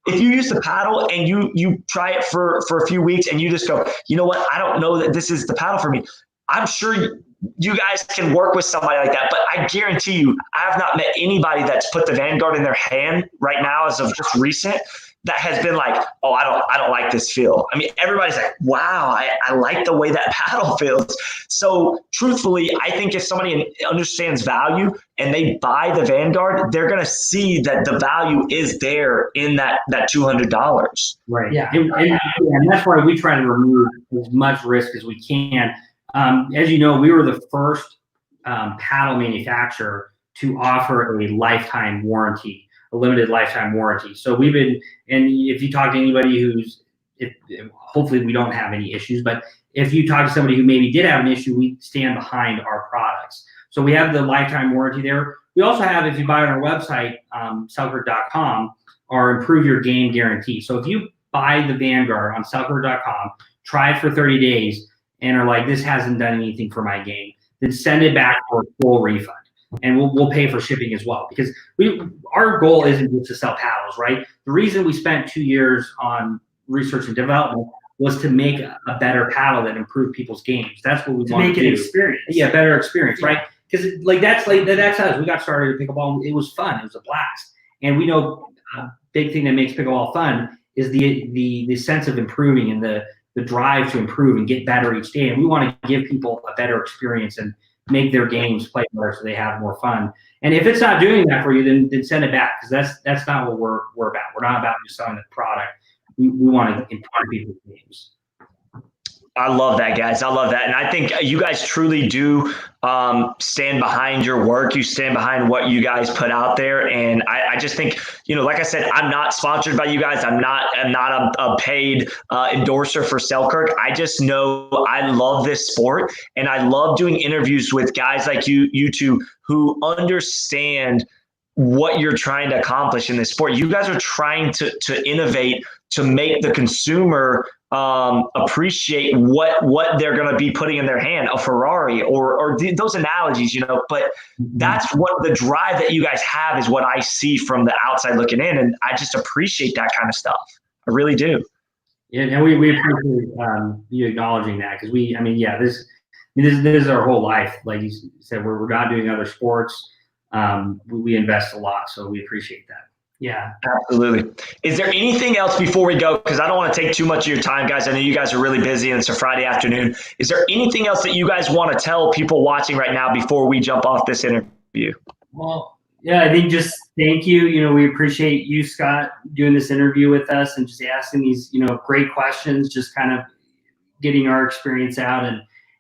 use the paddle and you try it for a few weeks and you just go, you know what, I don't know that this is the paddle for me, I'm sure you guys can work with somebody like that. But I guarantee you, I have not met anybody that's put the Vanguard in their hand right now as of just recent that has been like, oh, I don't like this feel. I mean, everybody's like, wow, I like the way that paddle feels. So truthfully, I think if somebody understands value and they buy the Vanguard, they're going to see that the value is there in that $200. Right. Yeah. And that's why we try to remove as much risk as we can. As you know, we were the first paddle manufacturer to offer a lifetime warranty, a limited lifetime warranty. So we've been, and if you talk to anybody hopefully we don't have any issues, but if you talk to somebody who maybe did have an issue, we stand behind our products. So we have the lifetime warranty there. We also have, if you buy on our website, Selkirk.com, our Improve Your Game guarantee. So if you buy the Vanguard on Selkirk.com, try it for 30 days, and are like, this hasn't done anything for my game, then send it back for a full refund. And we'll pay for shipping as well, because our goal isn't just to sell paddles, right? The reason we spent 2 years on research and development was to make a better paddle that improved people's games. That's what we want to do. Make an experience. Yeah, better experience, right? because that's us. We got started in pickleball. It was fun. It was a blast. And we know a big thing that makes pickleball fun is the sense of improving and the drive to improve and get better each day. And we want to give people a better experience and make their games play better so they have more fun. And if it's not doing that for you, then send it back, because that's not what we're about. We're not about just selling the product. We want to improve people's games. I love that, guys. I love that. And I think you guys truly do stand behind your work. You stand behind what you guys put out there. And I just think, like I said, I'm not sponsored by you guys. I'm not a paid endorser for Selkirk. I just know I love this sport, and I love doing interviews with guys like you two who understand what you're trying to accomplish in this sport. You guys are trying to innovate, to make the consumer appreciate what they're going to be putting in their hand, a Ferrari or those analogies, but that's what the drive that you guys have is what I see from the outside looking in. And I just appreciate that kind of stuff. I really do. Yeah, and we appreciate you acknowledging that, because this is our whole life. Like you said, we're not doing other sports. We invest a lot, so we appreciate that. Yeah, absolutely. Is there anything else before we go? Because I don't want to take too much of your time, guys. I know you guys are really busy and it's a Friday afternoon. Is there anything else that you guys want to tell people watching right now before we jump off this interview? Well, yeah, I think just thank you. We appreciate you, Scott, doing this interview with us and just asking these, great questions, just kind of getting our experience out.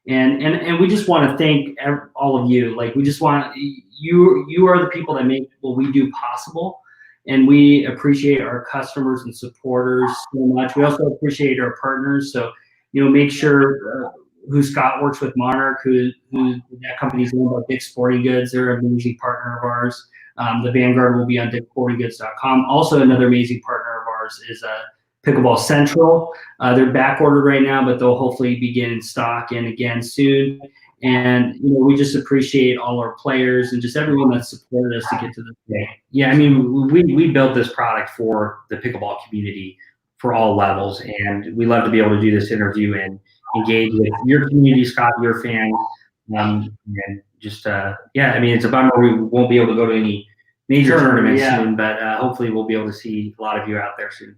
And we just want to thank all of you. Like, we just want you are the people that make what we do possible. And we appreciate our customers and supporters so much. We also appreciate our partners. So, make sure who Scott works with, Monarch, who that company's owned by Dick's Sporting Goods. They're an amazing partner of ours. The Vanguard will be on dickssportinggoods.com. Also, another amazing partner of ours is Pickleball Central. They're back ordered right now, but they'll hopefully begin in stock and again soon. And we just appreciate all our players and just everyone that supported us to get to this day. Yeah, we built this product for the pickleball community for all levels, and we love to be able to do this interview and engage with your community, Scott, your fans, and just it's a bummer we won't be able to go to any major tournaments soon, but hopefully we'll be able to see a lot of you out there soon.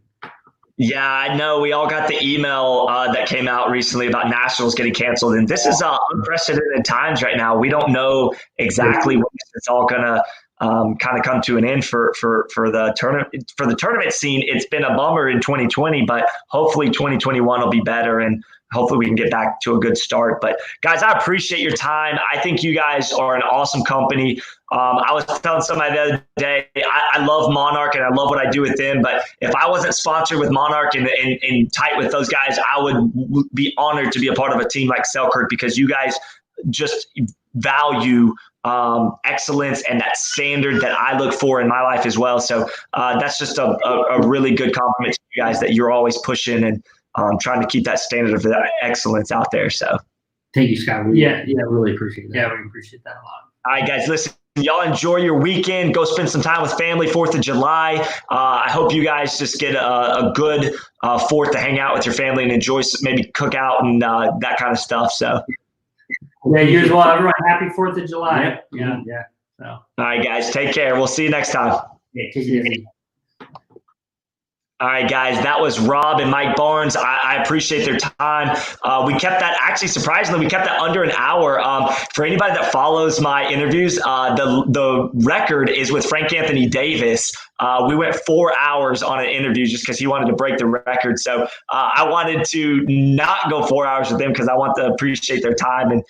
Yeah, I know. We all got the email that came out recently about Nationals getting canceled, and this is unprecedented times right now. We don't know exactly when it's all gonna kind of come to an end for the tournament scene. It's been a bummer in 2020, but hopefully 2021 will be better, and hopefully we can get back to a good start. But guys, I appreciate your time. I think you guys are an awesome company. I was telling somebody the other day, I love Monarch and I love what I do with them. But if I wasn't sponsored with Monarch and tight with those guys, I would be honored to be a part of a team like Selkirk, because you guys just value excellence and that standard that I look for in my life as well. So that's just a really good compliment to you guys, that you're always pushing and trying to keep that standard of that excellence out there. So thank you, Scott. We really appreciate that. Yeah, we appreciate that a lot. All right, guys, listen, y'all enjoy your weekend. Go spend some time with family, 4th of July. I hope you guys just get a good 4th to hang out with your family and enjoy, maybe cook out and that kind of stuff. So yeah, you as well. Everyone, happy 4th of July. Yeah. So. All right, guys, take care. We'll see you next time. Yeah, take it easy. All right, guys, that was Rob and Mike Barnes. I appreciate their time. We kept that, actually, surprisingly, we kept that under an hour. For anybody that follows my interviews, the record is with Frank Anthony Davis. We went 4 hours on an interview just because he wanted to break the record. So I wanted to not go 4 hours with them because I want to appreciate their time and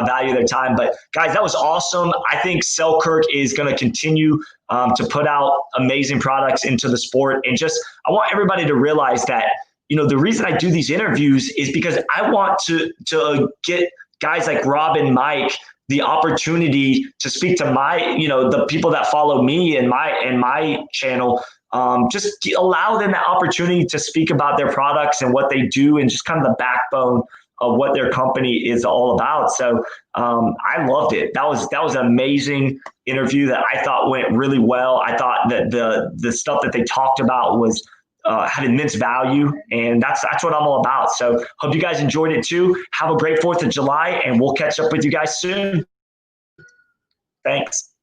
value their time. But guys, that was awesome. I think Selkirk is going to continue to put out amazing products into the sport. And just, I want everybody to realize that, the reason I do these interviews is because I want to get guys like Rob and Mike the opportunity to speak to my, the people that follow me and my channel. Just allow them the opportunity to speak about their products and what they do and just kind of the backbone of what their company is all about. So I loved it. That was an amazing interview that I thought went really well. I thought that the stuff that they talked about was had immense value, and that's what I'm all about. So hope you guys enjoyed it too. Have a great 4th of July, and we'll catch up with you guys soon. Thanks.